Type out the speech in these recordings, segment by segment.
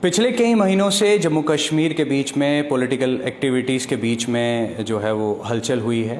पिछले कई महीनों से जम्मू कश्मीर के बीच में पॉलिटिकल एक्टिविटीज़ के बीच में जो है वो हलचल हुई है।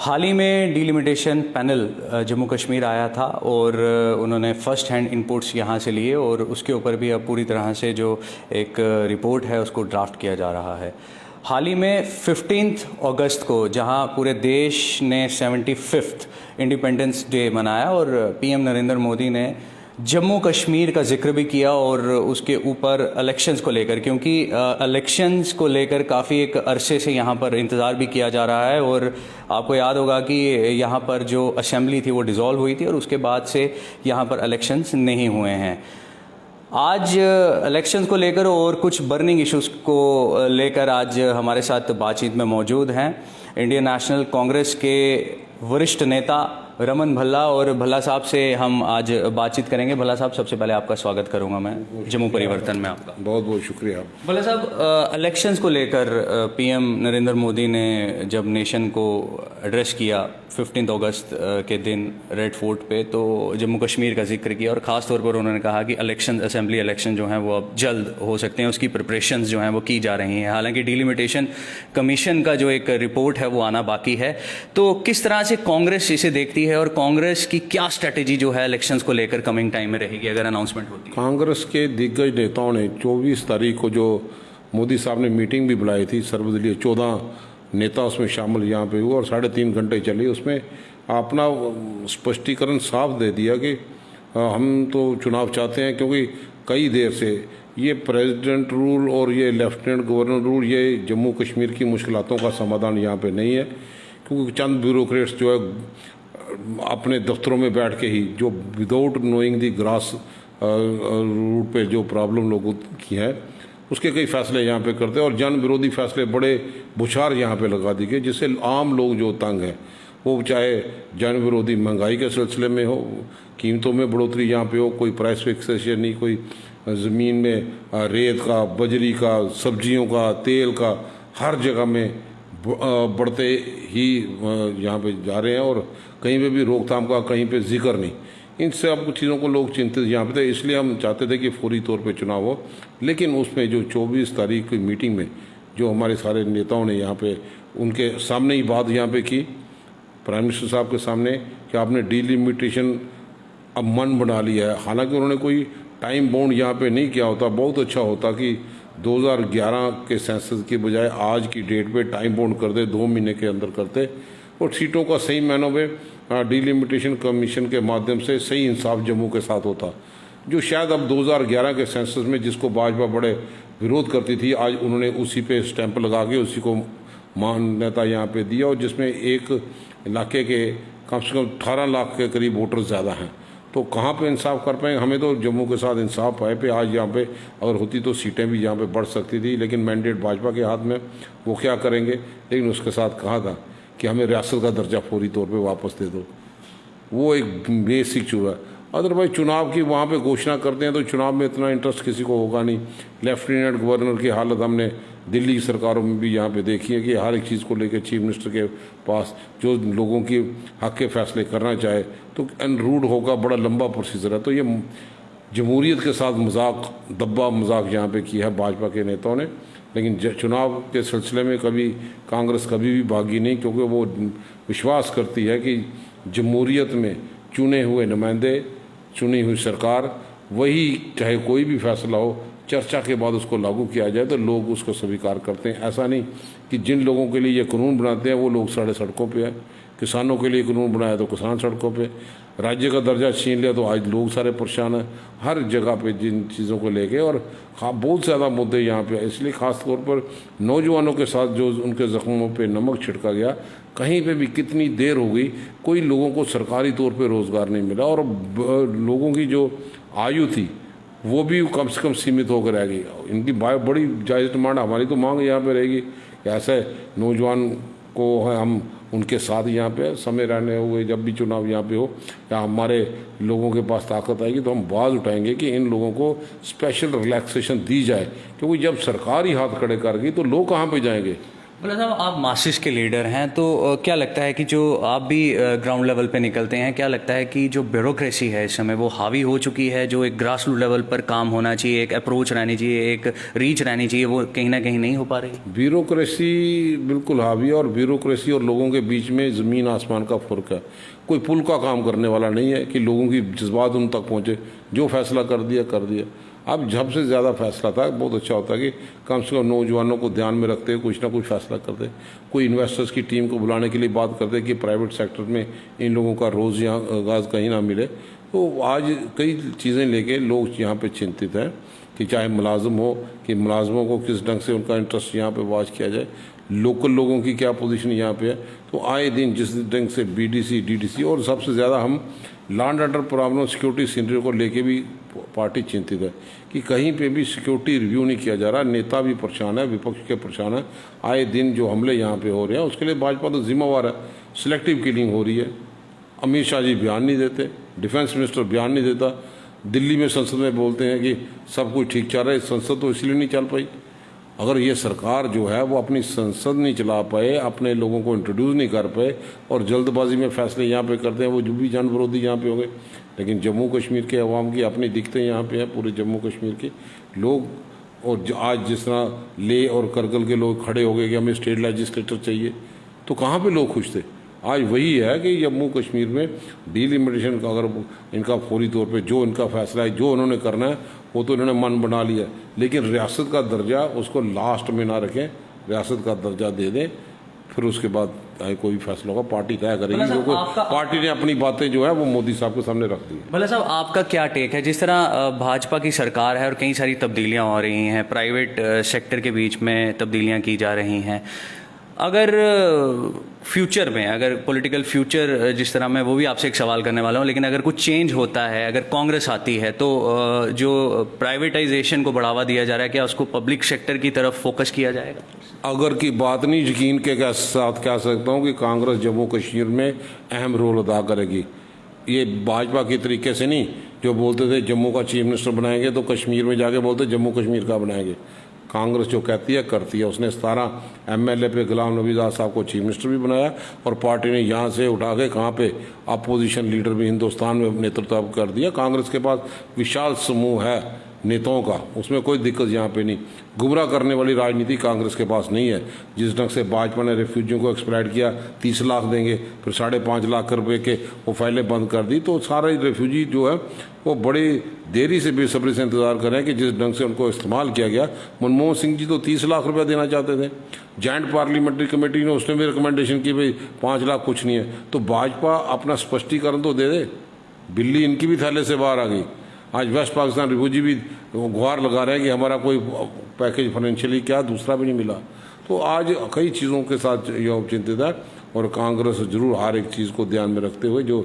हाल ही में डिलिमिटेशन पैनल जम्मू कश्मीर आया था और उन्होंने फ़र्स्ट हैंड इनपुट्स यहाँ से लिए और उसके ऊपर भी अब पूरी तरह से जो एक रिपोर्ट है उसको ड्राफ्ट किया जा रहा है। हाल ही में 15 अगस्त को जहाँ पूरे देश ने 75th इंडिपेंडेंस डे मनाया और पीएम नरेंद्र मोदी ने जम्मू कश्मीर का जिक्र भी किया और उसके ऊपर इलेक्शंस को लेकर, क्योंकि इलेक्शंस को लेकर काफ़ी एक अरसे से यहाँ पर इंतज़ार भी किया जा रहा है और आपको याद होगा कि यहाँ पर जो असेंबली थी वो डिज़ोल्व हुई थी और उसके बाद से यहाँ पर इलेक्शंस नहीं हुए हैं। आज इलेक्शंस को लेकर और कुछ बर्निंग इश्यूज़ को लेकर आज हमारे साथ बातचीत में मौजूद हैं इंडियन नेशनल कांग्रेस के वरिष्ठ नेता रमन भल्ला, और भल्ला साहब से हम आज बातचीत करेंगे। भल्ला साहब, सबसे पहले आपका स्वागत करूंगा मैं जम्मू परिवर्तन में। आपका बहुत बहुत शुक्रिया। भल्ला साहब, इलेक्शंस को लेकर पीएम नरेंद्र मोदी ने जब नेशन को एड्रेस किया 15 अगस्त के दिन रेड फोर्ट पे, तो जम्मू कश्मीर का जिक्र किया और ख़ास तौर पर उन्होंने कहा कि इलेक्शन असेंबली इलेक्शन जो हैं वो अब जल्द हो सकते हैं, उसकी प्रिपरेशंस जो हैं वो की जा रही हैं। हालांकि डिलिमिटेशन कमीशन का जो एक रिपोर्ट है वो आना बाकी है। तो किस तरह से कांग्रेस इसे देखती है और कांग्रेस की क्या स्ट्रेटेजी जो है इलेक्शंस को लेकर कमिंग टाइम में रहेगी अगर अनाउंसमेंट होती है? कांग्रेस के दिग्गज नेताओं ने 24 तारीख को जो मोदी साहब ने मीटिंग भी बुलाई थी सर्वदलीय, 14 नेता उसमें शामिल यहाँ पे हुए और 3.5 घंटे चली। उसमें अपना स्पष्टीकरण साफ दे दिया कि हम तो चुनाव चाहते हैं, क्योंकि कई देर से ये प्रेसिडेंट रूल और ये लेफ्टिनेंट गवर्नर रूल ये जम्मू कश्मीर की मुश्किलातों का समाधान यहाँ पे नहीं है, क्योंकि चंद ब्यूरोक्रेट्स जो है अपने दफ्तरों में बैठ के ही जो without knowing the grass root पे जो प्रॉब्लम लोगों की है उसके कई फैसले यहाँ पे करते हैं और जन विरोधी फैसले बड़े बुछार यहाँ पे लगा दी गए, जिससे आम लोग जो तंग हैं, वो चाहे जन विरोधी महंगाई के सिलसिले में हो, कीमतों में बढ़ोतरी यहाँ पे हो, कोई प्राइस फिक्सेशन नहीं, कोई ज़मीन में रेत का, बजरी का, सब्जियों का, तेल का, हर जगह में बढ़ते ही यहाँ पे जा रहे हैं और कहीं पे भी रोकथाम का कहीं पे जिक्र नहीं। इन सब चीज़ों को लोग चिंतित यहाँ पे थे, इसलिए हम चाहते थे कि फौरी तौर पे चुनाव हो। लेकिन उसमें जो 24 तारीख की मीटिंग में जो हमारे सारे नेताओं ने यहाँ पे उनके सामने ही बात यहाँ पे की, प्राइम मिनिस्टर साहब के सामने, कि आपने डिलिमिटेशन अब मन बना लिया है। हालांकि उन्होंने कोई टाइम बाउंड यहाँ पे नहीं किया होता, बहुत अच्छा होता कि 2011 के सेंसस की बजाय आज की डेट पे टाइम बाउंड कर दे, 2 महीने के अंदर करते और सीटों का सही मायनों में डिलिमिटेशन कमीशन के माध्यम से सही इंसाफ जम्मू के साथ होता, जो शायद अब 2011 के सेंसस में जिसको भाजपा बड़े विरोध करती थी, आज उन्होंने उसी पे स्टैंप लगा के उसी को मान्यता यहाँ पे दिया, और जिसमें एक इलाके के कम से कम 18 लाख के करीब वोटर ज़्यादा हैं। तो कहाँ पे इंसाफ कर पाएंगे? हमें तो जम्मू के साथ इंसाफ पाए पे आज यहाँ पे अगर होती तो सीटें भी यहाँ पे बढ़ सकती थी, लेकिन मैंडेट भाजपा के हाथ में, वो क्या करेंगे। लेकिन उसके साथ कहा था कि हमें रियासत का दर्जा फौरी तौर पे वापस दे दो, वो एक बेसिक चूहा है। अदरवाइज चुनाव की वहाँ पे घोषणा करते हैं तो चुनाव में इतना इंटरेस्ट किसी को होगा नहीं। लेफ्टिनेंट गवर्नर की हालत हमने दिल्ली की सरकारों में भी यहाँ पे देखी है कि हर एक चीज़ को लेकर चीफ मिनिस्टर के पास जो लोगों की हक के फैसले करना चाहे तो अनरूड होगा, बड़ा लंबा प्रोसीजर है। तो ये जमहूरियत के साथ मजाक, दब्बा मजाक यहाँ पे किया है भाजपा के नेताओं ने। लेकिन चुनाव के सिलसिले में कभी कांग्रेस कभी भी भागी नहीं, क्योंकि वो विश्वास करती है कि जमहूरियत में चुने हुए नुमाइंदे, चुनी हुई सरकार, वही चाहे कोई भी फैसला हो चर्चा के बाद उसको लागू किया जाए तो लोग उसको स्वीकार करते हैं। ऐसा नहीं कि जिन लोगों के लिए ये कानून बनाते हैं वो लोग साढ़े सड़कों पे है, किसानों के लिए कानून बनाया तो किसान सड़कों पे, राज्य का दर्जा छीन लिया तो आज लोग सारे परेशान हैं हर जगह पे जिन चीज़ों को लेके। और बहुत ज़्यादा मुद्दे यहाँ पे, इसलिए ख़ास तौर पर नौजवानों के साथ जो उनके ज़ख्मों पे नमक छिड़का गया, कहीं पे भी कितनी देर हो गई, कोई लोगों को सरकारी तौर पे रोज़गार नहीं मिला और लोगों की जो आयु थी वो भी कम से कम सीमित होकर रह गई। इनकी बड़ी जायज़ डिमांड, हमारी तो मांग यहाँ पे रहेगी कि ऐसे नौजवान को हम उनके साथ यहाँ पे समय रहने हुए जब भी चुनाव यहाँ पे हो या हमारे लोगों के पास ताकत आएगी तो हम आवाज़ उठाएंगे कि इन लोगों को स्पेशल रिलैक्सेशन दी जाए, क्योंकि जब सरकार ही हाथ खड़े कर गई तो लोग कहाँ पे जाएंगे। बोला साहब, आप मार्क्सिस्ट के लीडर हैं, तो क्या लगता है कि जो आप भी ग्राउंड लेवल पे निकलते हैं, क्या लगता है कि जो ब्यूरोक्रेसी है इस समय वो हावी हो चुकी है? जो एक ग्रास रूट लेवल पर काम होना चाहिए, एक अप्रोच रहनी चाहिए, एक रीच रहनी चाहिए, वो कहीं ना कहीं नहीं हो पा रही? ब्यूरोक्रेसी बिल्कुल हावी है, और ब्यूरोक्रेसी और लोगों के बीच में ज़मीन आसमान का फ़र्क है। कोई पुल का काम करने वाला नहीं है कि लोगों की जज्बात उन तक पहुँचे। जो फैसला कर दिया कर दिया। अब जब से ज़्यादा फैसला था, बहुत अच्छा होता है कि कम से कम नौजवानों को ध्यान में रखते हुए कुछ ना कुछ फैसला करते, कोई इन्वेस्टर्स की टीम को बुलाने के लिए बात करते कि प्राइवेट सेक्टर में इन लोगों का रोज़गार कहीं ना मिले। तो आज कई चीज़ें लेके लोग यहाँ पे चिंतित हैं कि चाहे मुलाजिम हो, कि मुलाजमों को किस ढंग से उनका इंटरेस्ट यहाँ पे वाच किया जाए, लोकल लोगों की क्या पोजीशन यहाँ पे है। तो आए दिन जिस ढंग से बीडीसी, डीडीसी, और सबसे ज़्यादा हम land order problem, security scenery को लेके भी पार्टी चिंतित है कि कहीं पे भी सिक्योरिटी रिव्यू नहीं किया जा रहा। नेता भी परेशान है, विपक्ष के परेशान है। आए दिन जो हमले यहाँ पे हो रहे हैं उसके लिए भाजपा तो जिम्मेवार है। सिलेक्टिव किलिंग हो रही है, अमित शाह जी बयान नहीं देते, डिफेंस मिनिस्टर बयान नहीं देता, दिल्ली में संसद में बोलते हैं कि सब कुछ ठीक चल रहा है। संसद तो इसलिए नहीं चल पाई, अगर ये सरकार जो है वो अपनी संसद नहीं चला पाए, अपने लोगों को इंट्रोड्यूस नहीं कर पाए और जल्दबाजी में फैसले यहाँ पे करते हैं, वो जो भी जन विरोधी यहाँ पे हो गए। लेकिन जम्मू कश्मीर के अवाम की अपनी दिक्कतें यहाँ पे हैं, पूरे जम्मू कश्मीर के लोग। और आज जिस तरह ले और करगिल के लोग खड़े हो गए कि हमें स्टेट लेजिस्लेटर चाहिए, तो कहाँ पे लोग खुश थे? आज वही है कि जम्मू कश्मीर में डीलिमिटेशन का अगर इनका फौरी तौर पे जो इनका फैसला है, जो उन्होंने करना है वो तो इन्होंने मन बना लिया, लेकिन रियासत का दर्जा उसको लास्ट में ना रखें, रियासत का दर्जा दे दें, फिर उसके बाद चाहे कोई फैसला होगा पार्टी तय करेगी। क्योंकि पार्टी ने अपनी बातें जो है वो मोदी साहब के सामने रख दी। भला साहब, आपका क्या टेक है? जिस तरह भाजपा की सरकार है और कई सारी तब्दीलियां हो रही हैं, प्राइवेट सेक्टर के बीच में तब्दीलियां की जा रही हैं, अगर फ्यूचर में, अगर पॉलिटिकल फ्यूचर जिस तरह मैं वो भी आपसे एक सवाल करने वाला हूँ, लेकिन अगर कुछ चेंज होता है, अगर कांग्रेस आती है, तो जो प्राइवेटाइजेशन को बढ़ावा दिया जा रहा है, क्या उसको पब्लिक सेक्टर की तरफ फोकस किया जाएगा? अगर की बात नहीं, यकीन के साथ कह सकता हूँ कि कांग्रेस जम्मू कश्मीर में अहम रोल अदा करेगी। ये भाजपा के तरीके से नहीं, जो बोलते थे जम्मू का चीफ मिनिस्टर बनाएंगे तो कश्मीर में जाके बोलते जम्मू कश्मीर का बनाएंगे। कांग्रेस जो कहती है करती है। उसने 17 एमएलए पे गुलाम नबी आज़ाद साहब को चीफ मिनिस्टर भी बनाया, और पार्टी ने यहाँ से उठा के कहाँ पे अपोजिशन लीडर भी हिंदुस्तान में नेतृत्व कर दिया। कांग्रेस के पास विशाल समूह है नेताओं का, उसमें कोई दिक्कत यहाँ पे नहीं। गुमराह करने वाली राजनीति कांग्रेस के पास नहीं है। जिस ढंग से भाजपा ने रेफ्यूजियों को एक्सप्लॉइट किया, 30 लाख देंगे, फिर 5.5 लाख रुपए के वो फाइलें बंद कर दी, तो सारे रेफ्यूजी जो है वो बड़ी देरी से बेसब्री से इंतजार कर रहे हैं कि जिस ढंग से उनको इस्तेमाल किया गया। मनमोहन सिंह जी तो 30 लाख रुपया देना चाहते थे, जॉइंट पार्लियामेंट्री कमेटी ने उसने भी रिकमेंडेशन की भाई 5 लाख कुछ नहीं है। तो भाजपा अपना स्पष्टीकरण तो दे दे। बिल्ली इनकी भी थैले से बाहर आ गई। आज वेस्ट पाकिस्तान रिफ्यूजी भी गुहार लगा रहे हैं कि हमारा कोई पैकेज फाइनेंशियली क्या दूसरा भी नहीं मिला। तो आज कई चीज़ों के साथ यह चिंतित है, और कांग्रेस जरूर हर एक चीज़ को ध्यान में रखते हुए जो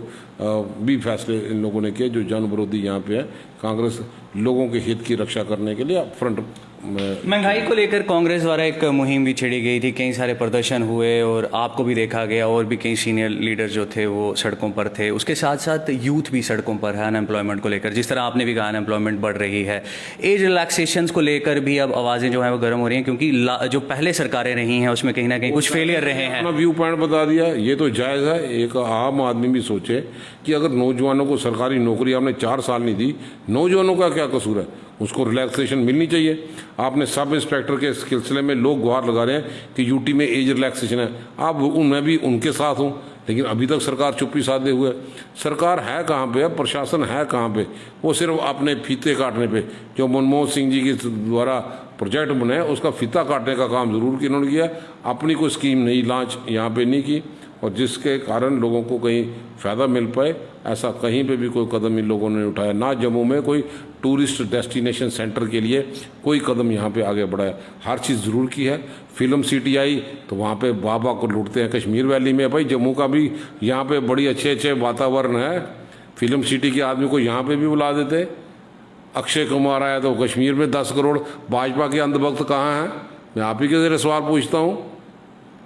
भी फैसले इन लोगों ने किए, जो जन विरोधी यहाँ पे है, कांग्रेस लोगों के हित की रक्षा करने के लिए फ्रंट। महंगाई को लेकर कांग्रेस द्वारा एक मुहिम भी छेड़ी गई थी, कई सारे प्रदर्शन हुए और आपको भी देखा गया, और भी कई सीनियर लीडर जो थे वो सड़कों पर थे। उसके साथ साथ यूथ भी सड़कों पर है अनएम्प्लॉयमेंट को लेकर, जिस तरह आपने भी कहा अनएम्प्लॉयमेंट बढ़ रही है। एज रिलैक्सेशन को लेकर भी अब आवाज़ें जो हैं वो गर्म हो रही हैं, क्योंकि जो पहले सरकारें रही हैं उसमें कहीं ना कहीं कुछ फेलियर रहे हैं। अपना व्यू पॉइंट बता दिया, ये तो जायज़ है। एक आम आदमी भी सोचे कि अगर नौजवानों को सरकारी नौकरी आपने 4 साल नहीं दी, नौजवानों का क्या कसूर है, उसको रिलैक्सेशन मिलनी चाहिए। आपने सब इंस्पेक्टर के सिलसिले में लोग गुहार लगा रहे हैं कि यूटी में एज रिलैक्सेशन है। आप मैं भी उनके साथ हूँ, लेकिन अभी तक सरकार चुप्पी साधे हुए। सरकार है कहाँ पे है, प्रशासन है कहाँ पे? वो सिर्फ अपने फीते काटने पे, जो मनमोहन सिंह जी के द्वारा प्रोजेक्ट बने उसका फीता काटने का काम जरूर इन्होंने किया, अपनी कोई स्कीम नहीं लॉन्च यहाँ पे नहीं की, और जिसके कारण लोगों को कहीं फ़ायदा मिल पाए ऐसा कहीं पे भी कोई कदम इन लोगों ने उठाया। ना जम्मू में कोई टूरिस्ट डेस्टिनेशन सेंटर के लिए कोई कदम यहाँ पे आगे बढ़ाया। हर चीज़ ज़रूर की है। फिल्म सिटी आई तो वहाँ पे बाबा को लूटते हैं कश्मीर वैली में। भाई जम्मू का भी यहाँ पे बड़ी अच्छे वातावरण है, फिल्म सिटी के आदमी को यहाँ पे भी बुला देते। अक्षय कुमार आया तो कश्मीर में 10 करोड़। भाजपा के अंधभक्त कहाँ हैं? मैं आप ही के जरिए सवाल पूछता हूँ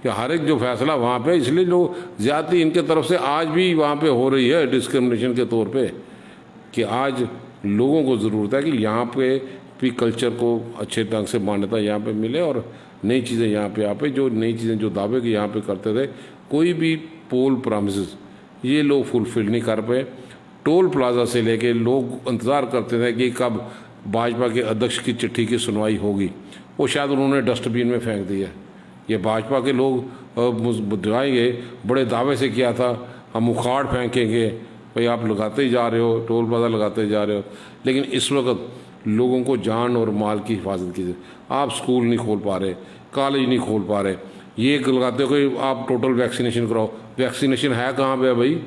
कि हर एक जो फैसला वहाँ पे, इसलिए लोग ज्यादती इनके तरफ से आज भी वहाँ पे हो रही है डिस्क्रिमिनेशन के तौर पे, कि आज लोगों को ज़रूरत है कि यहाँ पे भी कल्चर को अच्छे ढंग से मान्यता यहाँ पे मिले, और नई चीज़ें यहाँ पे आप जो नई चीज़ें जो दावे के यहाँ पे करते थे, कोई भी पोल प्रॉमिसेस ये लोग फुलफिल नहीं कर पाए। टोल प्लाजा से लेके लोग इंतज़ार करते थे कि कब भाजपा के अध्यक्ष की चिट्ठी की सुनवाई होगी, वो शायद उन्होंने डस्टबिन में फेंक दिया। ये भाजपा के लोग बुद्धिआएंगे, बड़े दावे से किया था हम उखाड़ फेंकेंगे, भाई आप लगाते ही जा रहे हो, टोल प्लाजा लगाते ही जा रहे हो। लेकिन इस वक्त लोगों को जान और माल की हिफाजत कीजिए। आप स्कूल नहीं खोल पा रहे, कॉलेज नहीं खोल पा रहे, ये लगाते हो कि आप टोटल वैक्सीनेशन कराओ। वैक्सीनेशन है कहाँ पे है भाई?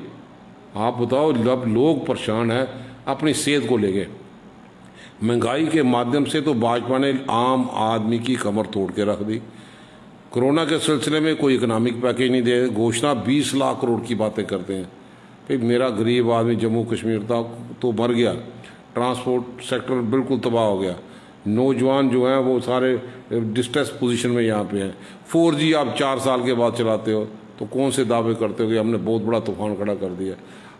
आप बताओ। जब लोग परेशान हैं अपनी सेहत को लेके, महंगाई के माध्यम से तो भाजपा ने आम आदमी की कमर तोड़ के रख दी। कोरोना के सिलसिले में कोई इकोनॉमिक पैकेज नहीं दे, घोषणा 20 लाख करोड़ की बातें करते हैं। भाई मेरा गरीब आदमी जम्मू कश्मीर था तो मर गया, ट्रांसपोर्ट सेक्टर बिल्कुल तबाह हो गया, नौजवान जो हैं वो सारे डिस्ट्रेस पोजीशन में यहाँ पे हैं। 4G आप 4 साल के बाद चलाते हो तो कौन से दावे करते हो कि हमने बहुत बड़ा तूफान खड़ा कर दिया।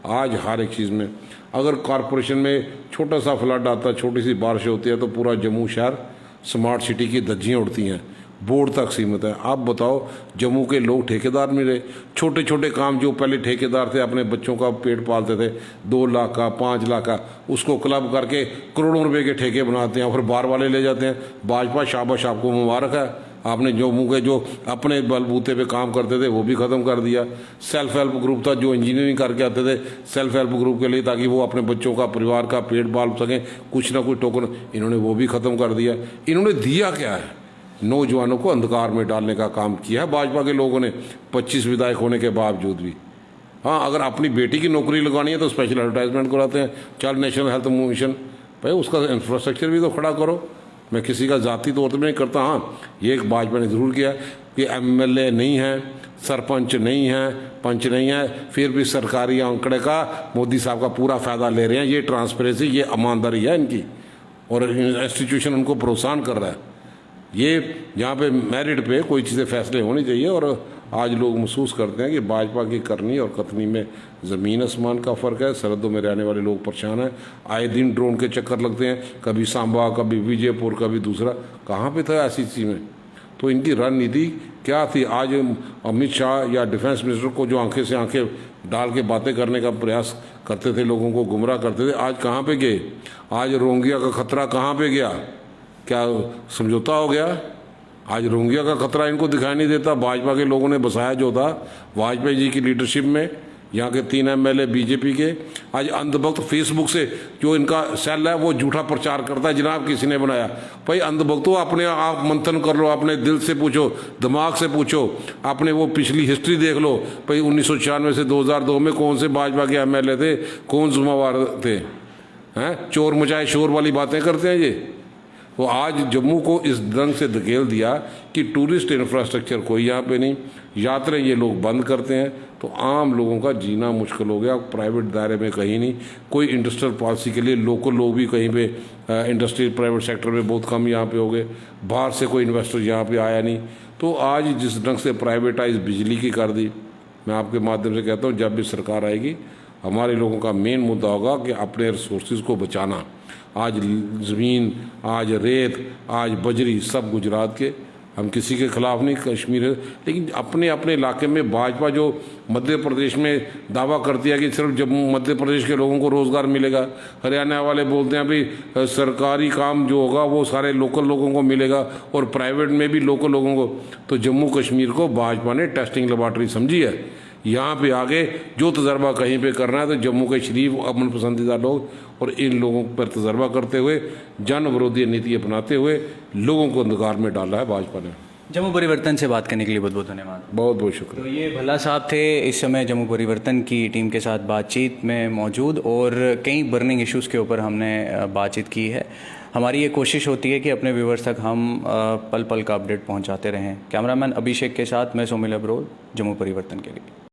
आज हर एक चीज़ में अगर कॉरपोरेशन में छोटा सा फ्लड आता है, छोटी सी बारिश होती है तो पूरा जम्मू शहर स्मार्ट सिटी की धज्जियाँ उड़ती हैं, बोर्ड तक सीमित है। आप बताओ, जम्मू के लोग ठेकेदार मिले, छोटे छोटे काम जो पहले ठेकेदार थे अपने बच्चों का पेट पालते थे, 2 लाख का 5 लाख का, उसको क्लब करके करोड़ों रुपए के ठेके बनाते हैं और फिर बार वाले ले जाते हैं। भाजपा शाबाश, आपको मुबारक है, आपने जम्मू के जो अपने बलबूते पे काम करते थे वो भी ख़त्म कर दिया। सेल्फ हेल्प ग्रुप था जो इंजीनियरिंग करके आते थे सेल्फ हेल्प ग्रुप के लिए, ताकि वो अपने बच्चों का परिवार का पेट पाल सकें, कुछ ना कुछ टोकन, इन्होंने वो भी ख़त्म कर दिया। इन्होंने दिया क्या है? नौजवानों को अंधकार में डालने का काम किया है भाजपा के लोगों ने, 25 विधायक होने के बावजूद भी। हाँ, अगर अपनी बेटी की नौकरी लगानी है तो स्पेशल एडवर्टाइजमेंट कराते हैं, चल नेशनल हेल्थ मिशन, भाई उसका इंफ्रास्ट्रक्चर भी तो खड़ा करो। मैं किसी का जाति तौर पर नहीं करता। हाँ, ये एक भाजपा ने ज़रूर किया कि MLA नहीं है, सरपंच नहीं है, पंच नहीं है, फिर भी सरकारी आंकड़े का मोदी साहब का पूरा फ़ायदा ले रहे हैं। ये ट्रांसपेरेंसी, ये ईमानदारी है इनकी, और इंस्टीट्यूशन उनको प्रोत्साहन कर रहा है। ये यहाँ पे मेरिट पे कोई चीज़ें फैसले होनी चाहिए। और आज लोग महसूस करते हैं कि भाजपा की करनी और कथनी में ज़मीन आसमान का फ़र्क है। सरहदों में रहने वाले लोग परेशान हैं, आए दिन ड्रोन के चक्कर लगते हैं, कभी सांबा, कभी विजयपुर, कभी दूसरा। कहाँ पे था ऐसी चीज़ में? तो इनकी रणनीति क्या थी? आज अमित शाह या डिफेंस मिनिस्टर को जो आंखें से आंखें डाल के बातें करने का प्रयास करते थे, लोगों को गुमराह करते थे, आज कहाँ पे गए? आज रोहिंग्या का खतरा कहाँ पे गया? क्या समझौता हो गया? आज रोहिंग्या का खतरा इनको दिखाई नहीं देता। भाजपा के लोगों ने बसाया जो था वाजपेयी जी की लीडरशिप में, यहाँ के 3 MLA बीजेपी के। आज अंधभक्त फेसबुक से जो इनका सेल है वो झूठा प्रचार करता है, जनाब किसी ने बनाया। भाई अंधभक्तों, अपने आप मंथन कर लो, अपने दिल से पूछो, दिमाग से पूछो, अपने वो पिछली हिस्ट्री देख लो। भाई 1996 से 2002 में कौन से भाजपा के MLA थे, कौन जिम्मेवार थे? हैं, चोर मचाए शोर वाली बातें करते हैं ये। तो आज जम्मू को इस ढंग से धकेल दिया कि टूरिस्ट इंफ्रास्ट्रक्चर कोई यहाँ पे नहीं, यात्राएं ये लोग बंद करते हैं, तो आम लोगों का जीना मुश्किल हो गया। प्राइवेट दायरे में कहीं नहीं, कोई इंडस्ट्रियल पॉलिसी के लिए लोकल लोग भी कहीं पे इंडस्ट्रियल प्राइवेट सेक्टर में बहुत कम यहाँ पे हो गए, बाहर से कोई इन्वेस्टर यहाँ पे आया नहीं। तो आज जिस ढंग से प्राइवेटाइज बिजली की कर दी, मैं आपके माध्यम से कहता हूँ, जब भी सरकार आएगी हमारे लोगों का मेन मुद्दा होगा कि अपने रिसोर्सेज को बचाना। आज ज़मीन, आज रेत, आज बजरी, सब गुजरात के। हम किसी के खिलाफ नहीं, कश्मीर है, लेकिन अपने अपने इलाके में भाजपा जो मध्य प्रदेश में दावा करती है कि सिर्फ जम्मू मध्य प्रदेश के लोगों को रोज़गार मिलेगा, हरियाणा वाले बोलते हैं भाई सरकारी काम जो होगा वो सारे लोकल लोगों को मिलेगा और प्राइवेट में भी लोकल लोगों को। तो जम्मू कश्मीर को भाजपा ने टेस्टिंग लेबॉर्ट्री समझी है। यहाँ पे आगे जो तजर्बा कहीं पे करना है तो जम्मू के शरीफ अमन पसंदीदा लोग और इन लोगों पर तजर्बा करते हुए, जन विरोधी नीति अपनाते हुए लोगों को अंधकार में डाला है भाजपा ने। जम्मू परिवर्तन से बात करने के लिए बहुत बहुत धन्यवाद। बहुत बहुत शुक्रिया। तो ये भल्ला साहब थे इस समय जम्मू परिवर्तन की टीम के साथ बातचीत में मौजूद, और कई बर्निंग इश्यूज़ के ऊपर हमने बातचीत की है। हमारी ये कोशिश होती है कि अपने व्यूवर्स तक हम पल पल का अपडेट पहुंचाते रहें। कैमरामैन अभिषेक के साथ मैं सोमिल अब्रोल, जम्मू परिवर्तन के लिए।